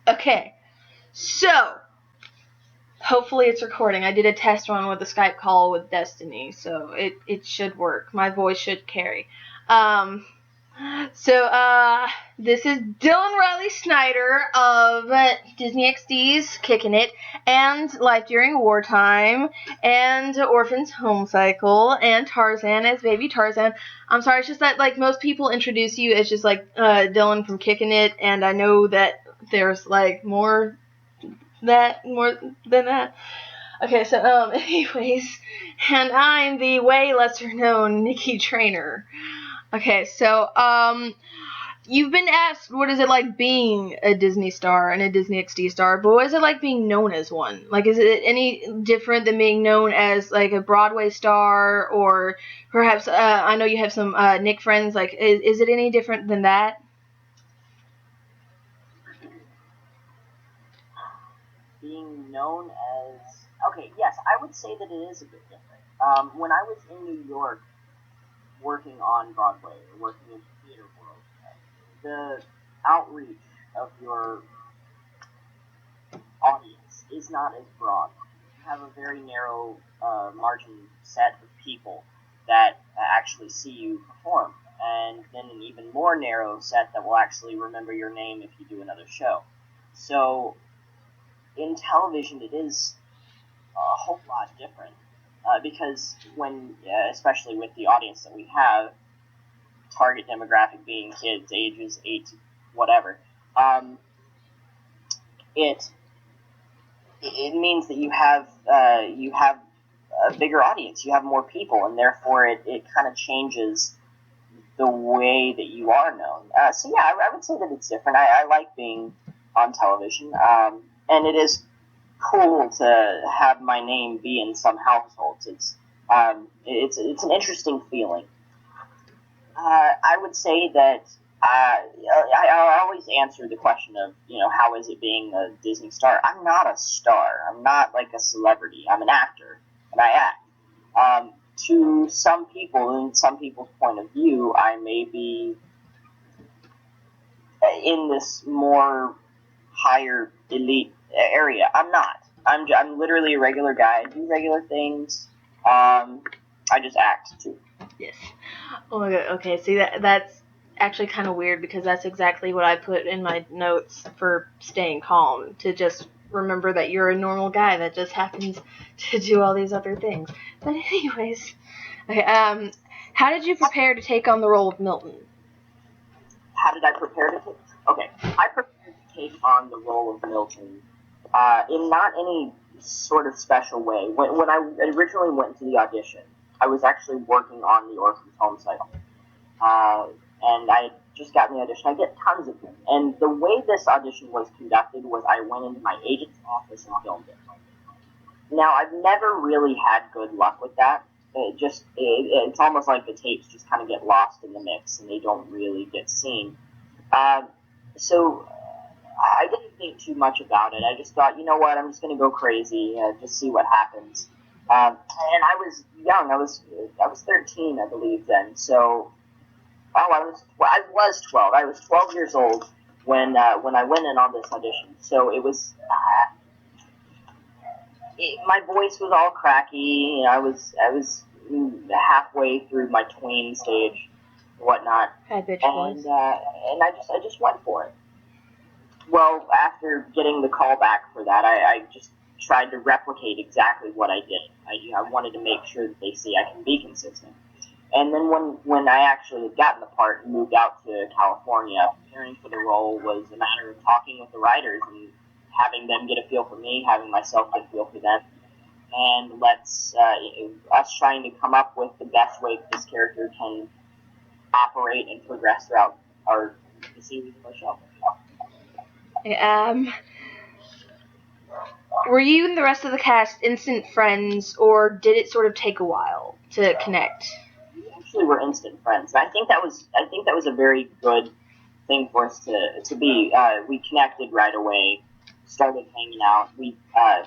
Okay, so hopefully it's recording. I did a test run with a Skype call with Destiny, so it should work. My voice should carry. This is Dylan Riley Snyder of Disney XD's Kickin' It, and Life During Wartime, and Orphans Home Cycle, and Tarzan as Baby Tarzan. I'm sorry, it's just that, like, most people introduce you as just, like, Dylan from Kickin' It, and I know that there's, like, more than that. Okay, so, anyways, and I'm the way lesser known Nikki Trainer. Okay, so, you've been asked what is it like being a Disney star and a Disney XD star, but what is it like being known as one? Like, is it any different than being known as, like, a Broadway star, or perhaps, I know you have some, Nick friends, like, is it any different than that? Being known as... Okay, yes, I would say that it is a bit different. When I was in New York working on Broadway, or working in the theater world, the outreach of your audience is not as broad. You have a very narrow margin set of people that actually see you perform, and then an even more narrow set that will actually remember your name if you do another show. So in television, it is a whole lot different because when, especially with the audience that we have, target demographic being kids ages 8 to whatever, it means that you have a bigger audience, you have more people, and therefore it kind of changes the way that you are known. So yeah, I would say that it's different. I like being on television, and it is cool to have my name be in some households. It's an interesting feeling. I would say that I always answer the question of, how is it being a Disney star? I'm not a star. I'm not like a celebrity. I'm an actor, and I act. To some people, in some people's point of view, I may be in this more higher elite area. I'm not. I'm literally a regular guy. I do regular things. I just act too. Yes. Oh my god. Okay, see, that's actually kind of weird, because that's exactly what I put in my notes for staying calm, to just remember that you're a normal guy that just happens to do all these other things. But anyways, okay, how did you prepare to take on the role of Milton? How did I prepare to take? Okay, I prepared to take on the role of Milton in not any sort of special way. When I originally went to the audition, I was actually working on the Orphans Home Cycle, and I had just gotten the audition. I get tons of them, and the way this audition was conducted was I went into my agent's office and filmed it. Now, I've never really had good luck with that. It's almost like the tapes just kind of get lost in the mix and they don't really get seen. So I didn't think too much about it. I just thought, you know what, I'm just going to go crazy, just see what happens. And I was young. I was 13, I believe, then. So, I was 12. I was 12 years old when I went in on this audition. So it was. My voice was all cracky. I was halfway through my tween stage, whatnot, and I just went for it. Well, after getting the call back for that, I just tried to replicate exactly what I did. I wanted to make sure that they see I can be consistent. And then when I actually had gotten the part and moved out to California, preparing for the role was a matter of talking with the writers and having them get a feel for me, having myself get a feel for them, and us trying to come up with the best way this character can operate and progress throughout the series of our show. Were you and the rest of the cast instant friends, or did it sort of take a while to connect? We actually were instant friends. I think that was a very good thing for us to be. We connected right away. Started hanging out.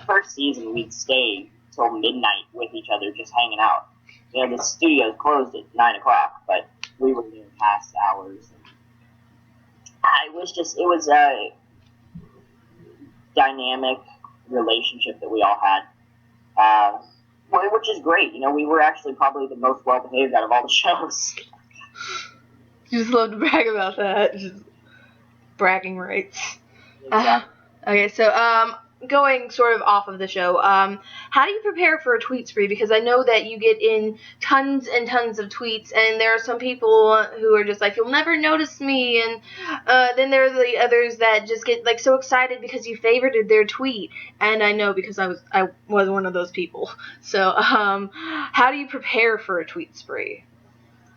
First season we'd stay till midnight with each other, just hanging out. The studios closed at 9:00, but we were there past hours. dynamic relationship that we all had, which is great. We were actually probably the most well-behaved out of all the shows. You just love to brag about that. Just bragging rights. Exactly. Okay, so going sort of off of the show, how do you prepare for a tweet spree? Because I know that you get in tons and tons of tweets, and there are some people who are just like, you'll never notice me, and then there are the others that just get like so excited because you favorited their tweet, and I know because I was one of those people. So how do you prepare for a tweet spree?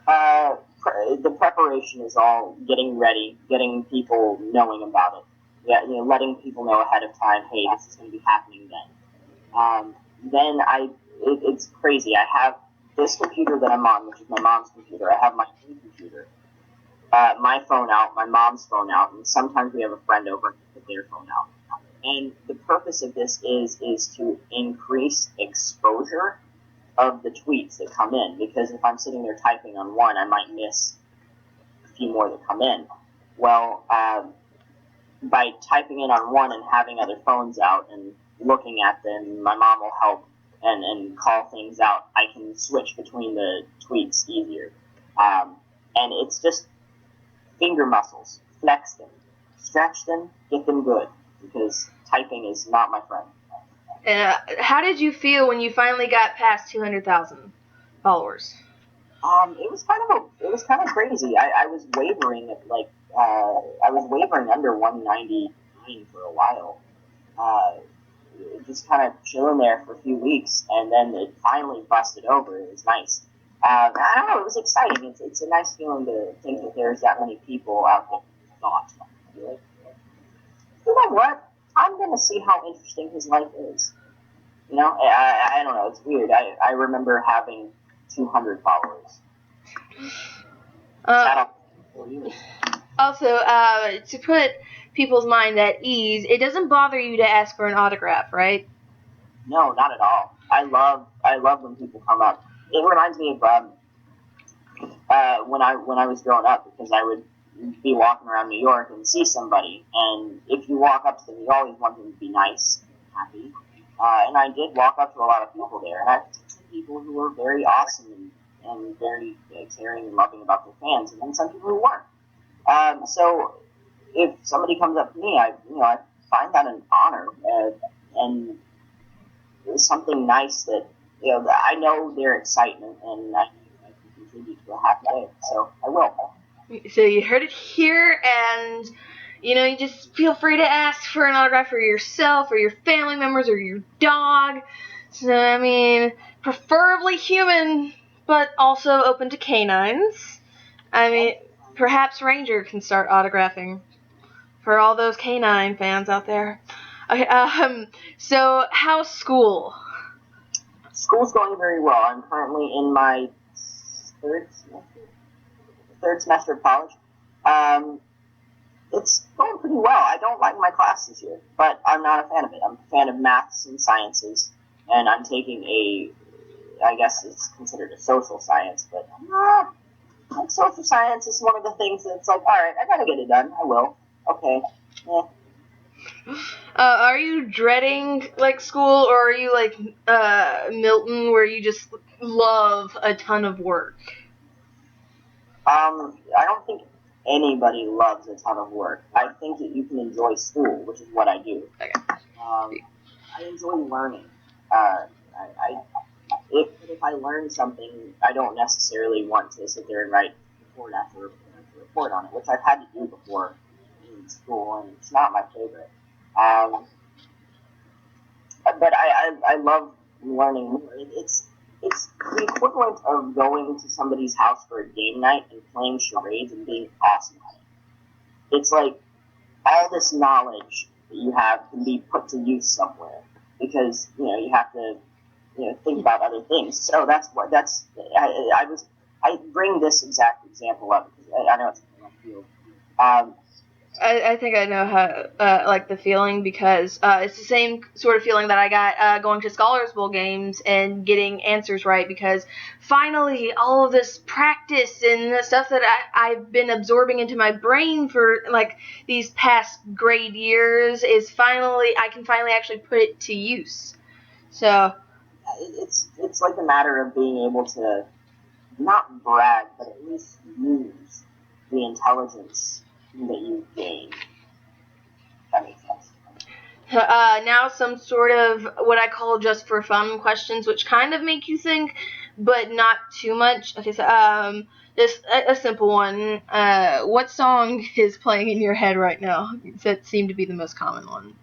The preparation is all getting ready, getting people knowing about it. Yeah, letting people know ahead of time, hey, this is going to be happening then. Then it's crazy. I have this computer that I'm on, which is my mom's computer. I have my own computer, my phone out, my mom's phone out, and sometimes we have a friend over and put their phone out. And the purpose of this is to increase exposure of the tweets that come in, because if I'm sitting there typing on one, I might miss a few more that come in. Well, by typing in on one and having other phones out and looking at them, my mom will help and call things out. I can switch between the tweets easier. And it's just finger muscles. Flex them. Stretch them. Get them good. Because typing is not my friend. How did you feel when you finally got past 200,000 followers? It was kind of crazy. I was wavering at I was wavering under 199 for a while. Just kind of chilling there for a few weeks, and then it finally busted over. It was nice. I don't know. It was exciting. It's a nice feeling to think that there's that many people out there who thought, like, you know what? I'm gonna see how interesting his life is. I don't know. It's weird. I remember having 200 followers. Also, to put people's mind at ease, it doesn't bother you to ask for an autograph, right? No, not at all. I love when people come up. It reminds me of when I was growing up, because I would be walking around New York and see somebody, and if you walk up to them, you always want them to be nice and happy. And I did walk up to a lot of people there, and I met some people who were very awesome and very caring and loving about their fans, and then some people who weren't. So if somebody comes up to me, I find that an honor, and it's something nice that I know their excitement, and I can contribute to a happy day. So I will. So you heard it here, and you just feel free to ask for an autograph for yourself or your family members or your dog. So I mean, preferably human, but also open to canines. I mean, perhaps Ranger can start autographing for all those canine fans out there. Okay, so how's school? School's going very well. I'm currently in my third semester of college. It's going pretty well. I don't like my class this year, but I'm not a fan of it. I'm a fan of maths and sciences, and I'm taking I guess it's considered a social science, but like social science is one of the things that's like, all right, I gotta get it done. I will. Okay. Yeah. Are you dreading like school, or are you like Milton, where you just love a ton of work? I don't think anybody loves a ton of work. I think that you can enjoy school, which is what I do. Okay. I enjoy learning. If I learn something, I don't necessarily want to sit there and write report after report on it, which I've had to do before in school, and it's not my favorite. But I love learning more. It's the equivalent of going to somebody's house for a game night and playing charades and being awesome at it. It's like all this knowledge that you have can be put to use somewhere, because you have to think about other things. So I bring this exact example up because I know it's a field. I think I know how, like the feeling because it's the same sort of feeling that I got going to Scholars Bowl games and getting answers right because finally all of this practice and the stuff that I've been absorbing into my brain for like these past grade years is I can finally actually put it to use. So. It's like a matter of being able to not brag, but at least use the intelligence that you gain. That makes sense. Now some sort of what I call just for fun questions, which kind of make you think, but not too much. Okay, so just a simple one. What song is playing in your head right now? That seemed to be the most common one.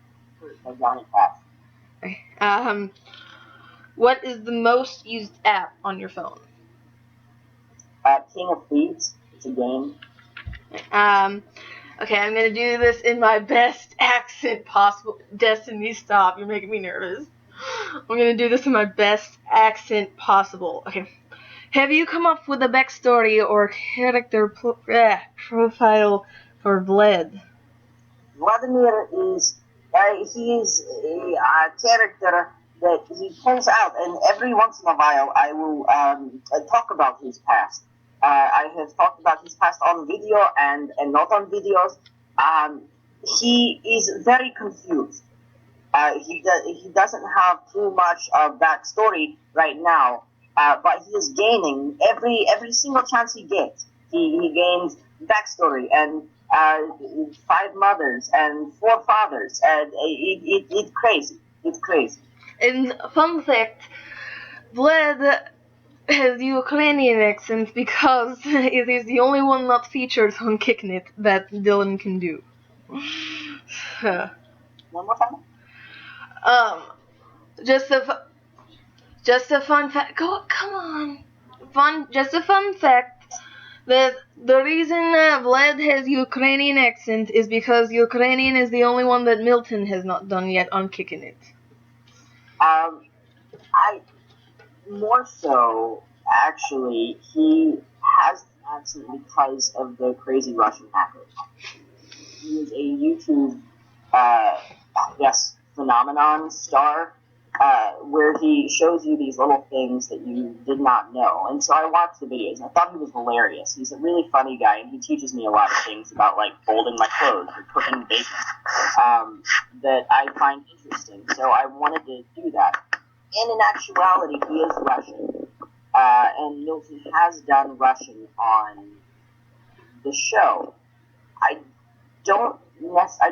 Okay. What is the most used app on your phone? King of Thieves. It's a game. Okay, I'm gonna do this in my best accent possible. Destiny, stop. You're making me nervous. I'm gonna do this in my best accent possible. Okay. Have you come up with a backstory or character profile for Vlad? Vladimir is he is a character that he pulls out, and every once in a while I will talk about his past. I have talked about his past on video and not on videos. He is very confused. He doesn't have too much of that story right now, but he is gaining every single chance he gets. He gains backstory and 5 mothers and 4 fathers, and it's crazy. It's crazy. And fun fact, Vlad has Ukrainian accent because it is the only one not featured on Kickin that Dylan can do. One more time. um, just a fun fact. Come on, just a fun fact that the reason Vlad has Ukrainian accent is because Ukrainian is the only one that Milton has not done yet on Kickin It. I more so actually he has the accent because of the crazy Russian hacker. He is a YouTube, phenomenon star, where he shows you these little things that you did not know. And so I watched the videos, and I thought he was hilarious. He's a really funny guy, and he teaches me a lot of things about, like, folding my clothes or cooking bacon, that I find interesting. So I wanted to do that. And in actuality, he is Russian. And Milton has done Russian on the show. I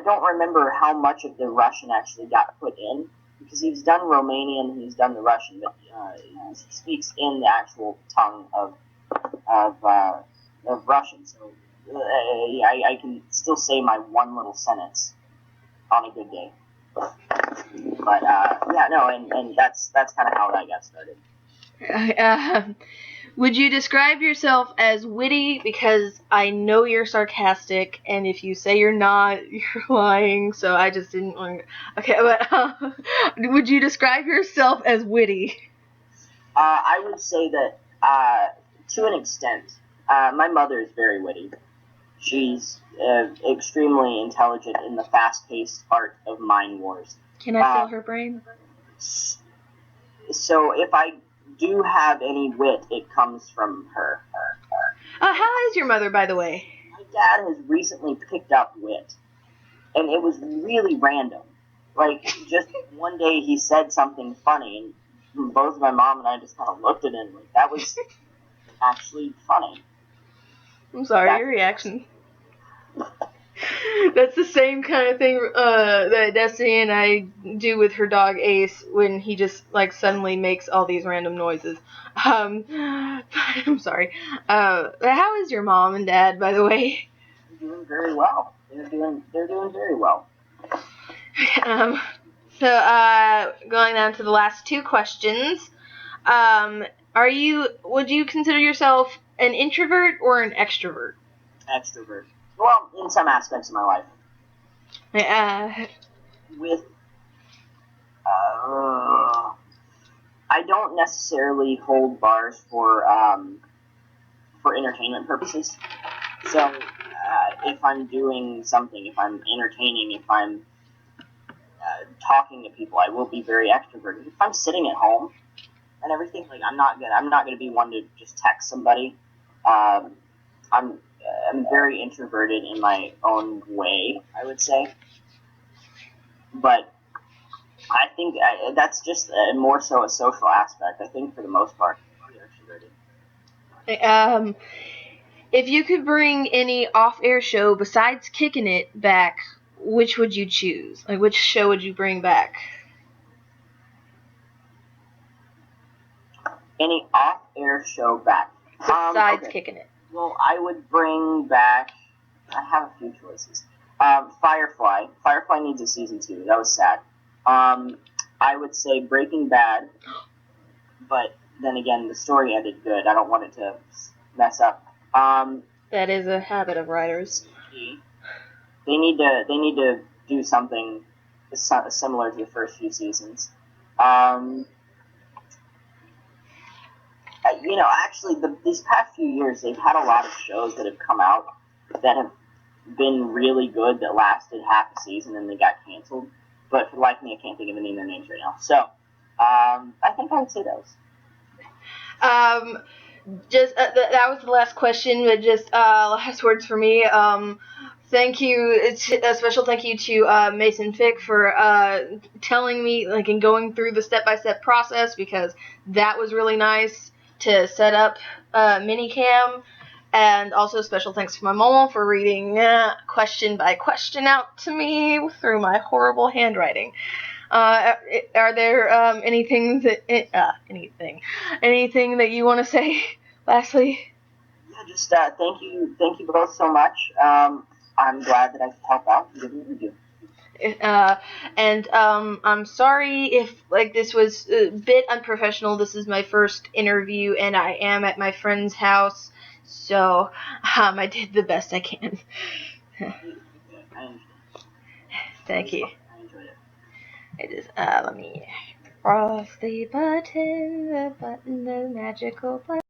don't remember how much of the Russian actually got put in, because he's done Romanian, he's done the Russian, but he speaks in the actual tongue of Russian. So I can still say my one little sentence on a good day. But and that's kind of how that got started. Would you describe yourself as witty? Because I know you're sarcastic, and if you say you're not, you're lying. So I just didn't want to. Okay, but would you describe yourself as witty? I would say that to an extent. My mother is very witty. She's extremely intelligent in the fast-paced art of mind wars. Can I feel her brain? So if I do have any wit, it comes from her. How is your mother, by the way? My dad has recently picked up wit, and it was really random. Like, just one day he said something funny, and both my mom and I just kind of looked at him like, that was actually funny. I'm sorry, your reaction. That's the same kind of thing that Destiny and I do with her dog Ace when he just like suddenly makes all these random noises. I'm sorry. How is your mom and dad, by the way? They're doing very well. They're doing very well. So going down to the last 2 questions. Would you consider yourself an introvert or an extrovert? Extrovert. Well, in some aspects of my life. With I don't necessarily hold bars for entertainment purposes. So if I'm doing something, if I'm entertaining, if I'm talking to people, I will be very extroverted. If I'm sitting at home and everything, like I'm not gonna be one to just text somebody. I'm very introverted in my own way, I would say, but I think that's just more so a social aspect. I think for the most part, I'm pretty extroverted. If you could bring any off-air show besides Kickin' It back, which would you choose? Like, which show would you bring back? Any off-air show back? Besides Okay. Kickin' It. Well, I would bring back... I have a few choices. Firefly. Firefly needs a season 2. That was sad. I would say Breaking Bad, but then again, the story ended good. I don't want it to mess up. That is a habit of writers. They need to do something similar to the first few seasons. Actually, these past few years, they've had a lot of shows that have come out that have been really good that lasted half a season and they got canceled. But for the life of me, I can't think of any of their names right now. So, I think I would say those. That was the last question, but just last words for me. Thank you. A special thank you to Mason Fick for telling me, like, and going through the step-by-step process, because that was really nice to set up Minicam. And also special thanks to my mom for reading question by question out to me through my horrible handwriting. Are there anything that you want to say lastly? Yeah, just thank you both so much. I'm glad that I could help out and give you a review. I'm sorry if this was a bit unprofessional. This is my first interview, and I am at my friend's house, so I did the best I can. Thank you. I enjoyed it. It is. Let me press the button, the magical button.